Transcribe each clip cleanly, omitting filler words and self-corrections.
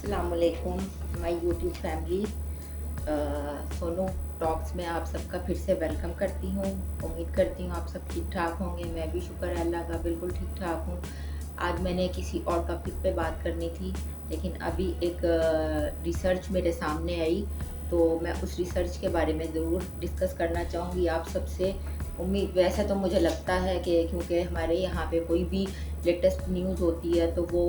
अस्सलामुअलैकुम my YouTube family. Sonu talks में आप सबका फिर से वेलकम करती हूँ। उम्मीद करती हूँ आप सब ठीक ठाक होंगे। मैं भी शुक्र है अल्लाह का बिल्कुल ठीक ठाक हूँ। आज मैंने किसी और टॉपिक पे बात करनी थी, लेकिन अभी एक रिसर्च मेरे सामने आई, तो मैं उस रिसर्च के बारे में ज़रूर डिस्कस करना चाहूँगी आप सबसे। उम्मीद वैसे तो मुझे लगता है कि क्योंकि हमारे यहाँ पे कोई भी लेटेस्ट न्यूज़ होती है तो वो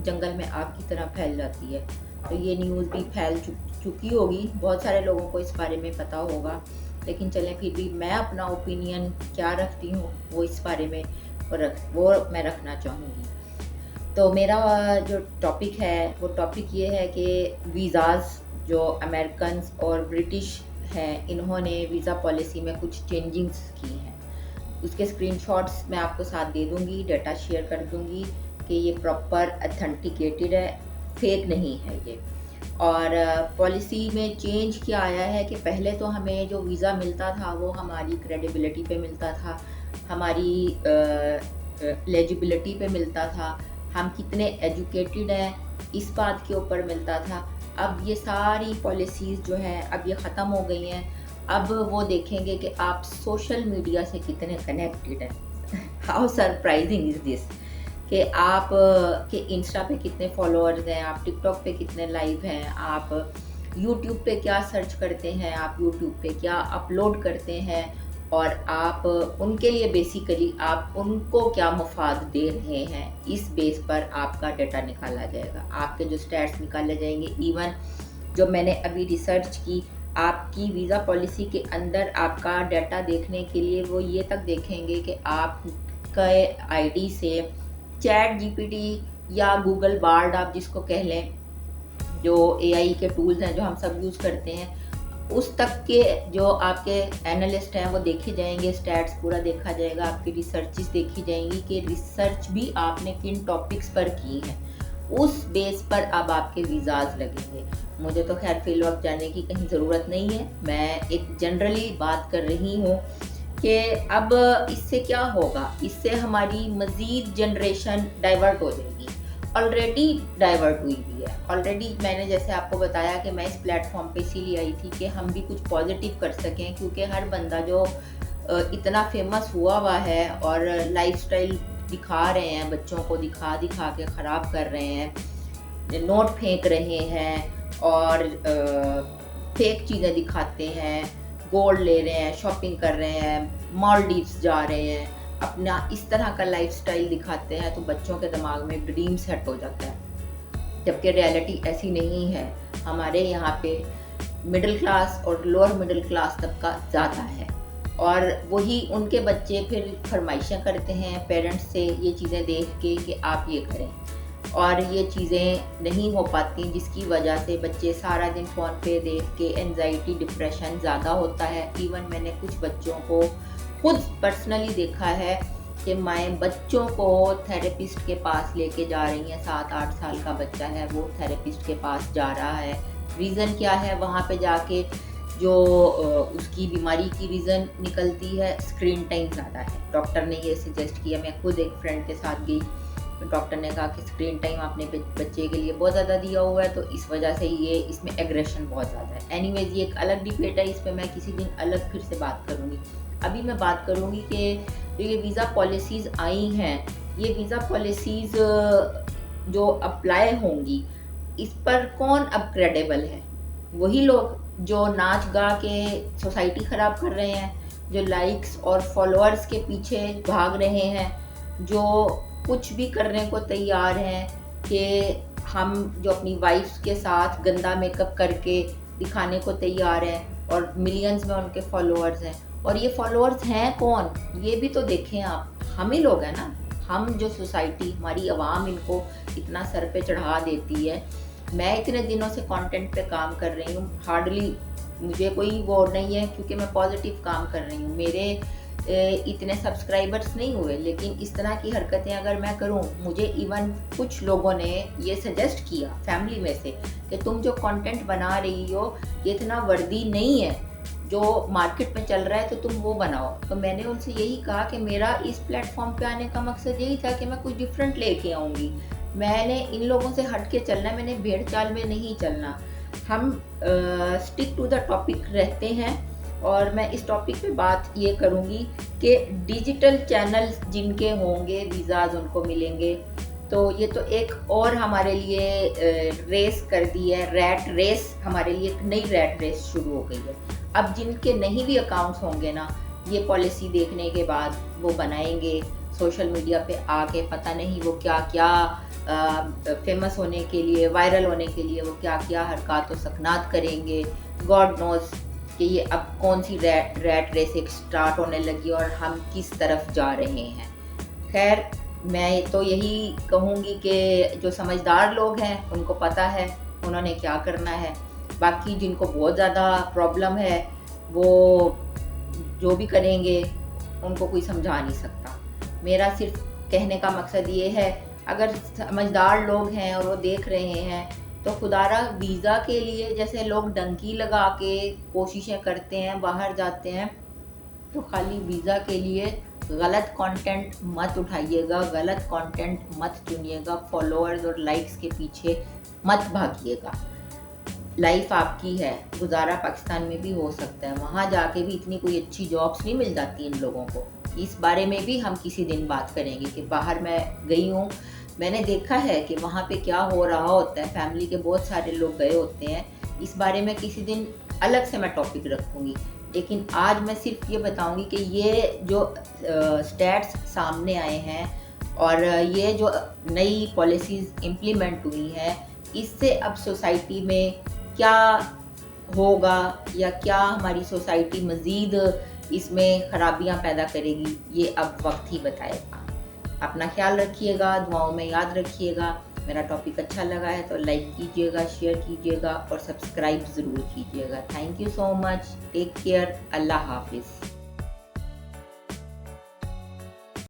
जंगल में आग की तरह फैल जाती है, तो ये न्यूज़ भी फैल चुकी होगी, बहुत सारे लोगों को इस बारे में पता होगा। लेकिन चलें, फिर भी मैं अपना ओपिनियन क्या रखती हूँ वो इस बारे में वो मैं रखना चाहूँगी। तो मेरा जो टॉपिक है वो टॉपिक ये है कि वीज़ाज़ जो अमेरिकन और ब्रिटिश हैं, इन्होंने वीज़ा पॉलिसी में कुछ चेंजिंग्स की हैं। उसके स्क्रीनशॉट्स मैं आपको साथ दे दूँगी, डाटा शेयर कर दूँगी कि ये प्रॉपर अथेंटिकेटेड है, फेक नहीं है ये। और पॉलिसी में चेंज क्या आया है कि पहले तो हमें जो वीज़ा मिलता था वो हमारी क्रेडिबिलिटी पे मिलता था, हमारी एलिजिबिलिटी पे मिलता था, हम कितने एजुकेटेड हैं इस बात के ऊपर मिलता था। अब ये सारी पॉलिसीज़ जो हैं अब ये ख़त्म हो गई हैं। अब वो देखेंगे कि आप सोशल मीडिया से कितने कनेक्टेड हैं। हाउ सरप्राइजिंग इज़ दिस कि आप के इंस्टा पे कितने फॉलोअर्स हैं, आप टिकटॉक पे कितने लाइव हैं, आप यूट्यूब पे क्या सर्च करते हैं, आप यूट्यूब पे क्या अपलोड करते हैं, और आप उनके लिए बेसिकली आप उनको क्या मुफाद दे रहे हैं, इस बेस पर आपका डाटा निकाला जाएगा, आपके जो स्टैट्स निकाले जाएंगे। इवन जो मैंने अभी रिसर्च की, आपकी वीज़ा पॉलिसी के अंदर आपका डाटा देखने के लिए वो ये तक देखेंगे कि आपके आईडी से चैट जीपीटी या गूगल बार्ड आप जिसको कह लें, जो एआई के टूल्स हैं जो हम सब यूज़ करते हैं, उस तक के जो आपके एनालिस्ट हैं वो देखे जाएंगे, स्टैट्स पूरा देखा जाएगा, आपकी रिसर्चेस देखी जाएंगी कि रिसर्च भी आपने किन टॉपिक्स पर की है, उस बेस पर अब आपके वीज़ाज़ लगेंगे। मुझे तो खैर फील्ड वर्क जाने की कहीं ज़रूरत नहीं है, मैं एक जनरली बात कर रही हूँ कि अब इससे क्या होगा, इससे हमारी मज़ीद जनरेशन डाइवर्ट हो जाएगी, ऑलरेडी डाइवर्ट हुई भी है। ऑलरेडी मैंने जैसे आपको बताया कि मैं इस प्लेटफॉर्म पे इसीलिए आई थी कि हम भी कुछ पॉजिटिव कर सकें, क्योंकि हर बंदा जो इतना फेमस हुआ है और लाइफस्टाइल दिखा रहे हैं, बच्चों को दिखा दिखा के ख़राब कर रहे हैं, नोट फेंक रहे हैं और फेक चीज़ें दिखाते हैं, गोल्ड ले रहे हैं, शॉपिंग कर रहे हैं, मालदीव्स जा रहे हैं, अपना इस तरह का लाइफस्टाइल दिखाते हैं, तो बच्चों के दिमाग में ड्रीम सेट हो जाता है, जबकि रियलिटी ऐसी नहीं है। हमारे यहाँ पे मिडिल क्लास और लोअर मिडिल क्लास तबका ज़्यादा है, और वही उनके बच्चे फिर फरमाइशें करते हैं पेरेंट्स से ये चीज़ें देख के कि आप ये करें, और ये चीज़ें नहीं हो पाती, जिसकी वजह से बच्चे सारा दिन फ़ोन पे देख के एंजाइटी डिप्रेशन ज़्यादा होता है। इवन मैंने कुछ बच्चों को खुद पर्सनली देखा है कि माएँ बच्चों को थेरेपिस्ट के पास लेके जा रही हैं। 7-8 साल का बच्चा है, वो थेरेपिस्ट के पास जा रहा है। रीज़न क्या है, वहाँ पे जाके जो उसकी बीमारी की रीज़न निकलती है, स्क्रीन टाइम ज़्यादा है। डॉक्टर ने ये सजेस्ट किया, मैं खुद एक फ्रेंड के साथ गई, तो डॉक्टर ने कहा कि स्क्रीन टाइम आपने बच्चे के लिए बहुत ज़्यादा दिया हुआ है, तो इस वजह से ये इसमें एग्रेशन बहुत ज़्यादा है। एनीवेज ये एक अलग डिबेट है, इस पर मैं किसी दिन अलग फिर से बात करूँगी। अभी मैं बात करूँगी कि जो ये वीज़ा पॉलिसीज़ आई हैं, ये वीज़ा पॉलिसीज़ जो अप्लाई होंगी, इस पर कौन अब क्रेडिबल है? वही लोग जो नाच गा के सोसाइटी ख़राब कर रहे हैं, जो लाइक्स और फॉलोअर्स के पीछे भाग रहे हैं, जो कुछ भी करने को तैयार हैं कि हम जो अपनी वाइफ्स के साथ गंदा मेकअप करके दिखाने को तैयार हैं, और मिलियंस में उनके फॉलोअर्स हैं। और ये फॉलोअर्स हैं कौन, ये भी तो देखें आप, हम ही लोग हैं ना। हम जो सोसाइटी, हमारी आवाम इनको इतना सर पे चढ़ा देती है। मैं इतने दिनों से कंटेंट पे काम कर रही हूँ, हार्डली मुझे कोई वो नहीं है, क्योंकि मैं पॉजिटिव काम कर रही हूँ, मेरे इतने सब्सक्राइबर्स नहीं हुए, लेकिन इस तरह की हरकतें अगर मैं करूं, मुझे इवन कुछ लोगों ने ये सजेस्ट किया फैमिली में से कि तुम जो कंटेंट बना रही हो ये इतना वर्दी नहीं है, जो मार्केट में चल रहा है, तो तुम वो बनाओ। तो मैंने उनसे यही कहा कि मेरा इस प्लेटफॉर्म पे आने का मकसद यही था कि मैं कुछ डिफरेंट लेके आऊँगी। मैंने इन लोगों से हट के चलना है, मैंने भेड़ चाल में नहीं चलना। हम स्टिक टू द टॉपिक रहते हैं। और मैं इस टॉपिक पे बात ये करूँगी कि डिजिटल चैनल्स जिनके होंगे वीज़ाज़ उनको मिलेंगे। तो ये तो एक और हमारे लिए रेस कर दी है, रैट रेस, हमारे लिए एक नई रैट रेस शुरू हो गई है। अब जिनके नहीं भी अकाउंट्स होंगे ना, ये पॉलिसी देखने के बाद वो बनाएंगे सोशल मीडिया पे आके, पता नहीं वो क्या क्या फेमस होने के लिए, वायरल होने के लिए वो क्या क्या हरकत व सकनात करेंगे। गॉड नोज़ कि ये अब कौन सी रैट रेस एक स्टार्ट होने लगी और हम किस तरफ जा रहे हैं। खैर, मैं तो यही कहूँगी कि जो समझदार लोग हैं उनको पता है उन्होंने क्या करना है। बाकी जिनको बहुत ज़्यादा प्रॉब्लम है वो जो भी करेंगे उनको कोई समझा नहीं सकता। मेरा सिर्फ कहने का मकसद ये है, अगर समझदार लोग हैं और वो देख रहे हैं तो खुदारा वीज़ा के लिए जैसे लोग डंकी लगा के कोशिशें करते हैं, बाहर जाते हैं, तो खाली वीज़ा के लिए गलत कंटेंट मत उठाइएगा, गलत कंटेंट मत चुनिएगा, फॉलोअर्स और लाइक्स के पीछे मत भागिएगा। लाइफ आपकी है, गुजारा पाकिस्तान में भी हो सकता है, वहाँ जाके भी इतनी कोई अच्छी जॉब्स नहीं मिल जाती इन लोगों को। इस बारे में भी हम किसी दिन बात करेंगे कि बाहर मैं गई हूँ, मैंने देखा है कि वहाँ पे क्या हो रहा होता है, फैमिली के बहुत सारे लोग गए होते हैं। इस बारे में किसी दिन अलग से मैं टॉपिक रखूँगी, लेकिन आज मैं सिर्फ ये बताऊँगी कि ये जो स्टैट्स सामने आए हैं और ये जो नई पॉलिसीज़ इम्प्लीमेंट हुई हैं, इससे अब सोसाइटी में क्या होगा या क्या हमारी सोसाइटी मज़ीद इसमें ख़राबियाँ पैदा करेगी, ये अब वक्त ही बताएगा। अपना ख्याल रखिएगा, दुआओं में याद रखिएगा। मेरा टॉपिक अच्छा लगा है तो लाइक कीजिएगा, शेयर कीजिएगा और सब्सक्राइब ज़रूर कीजिएगा। Thank you so much. Take care. अल्लाह हाफिज़।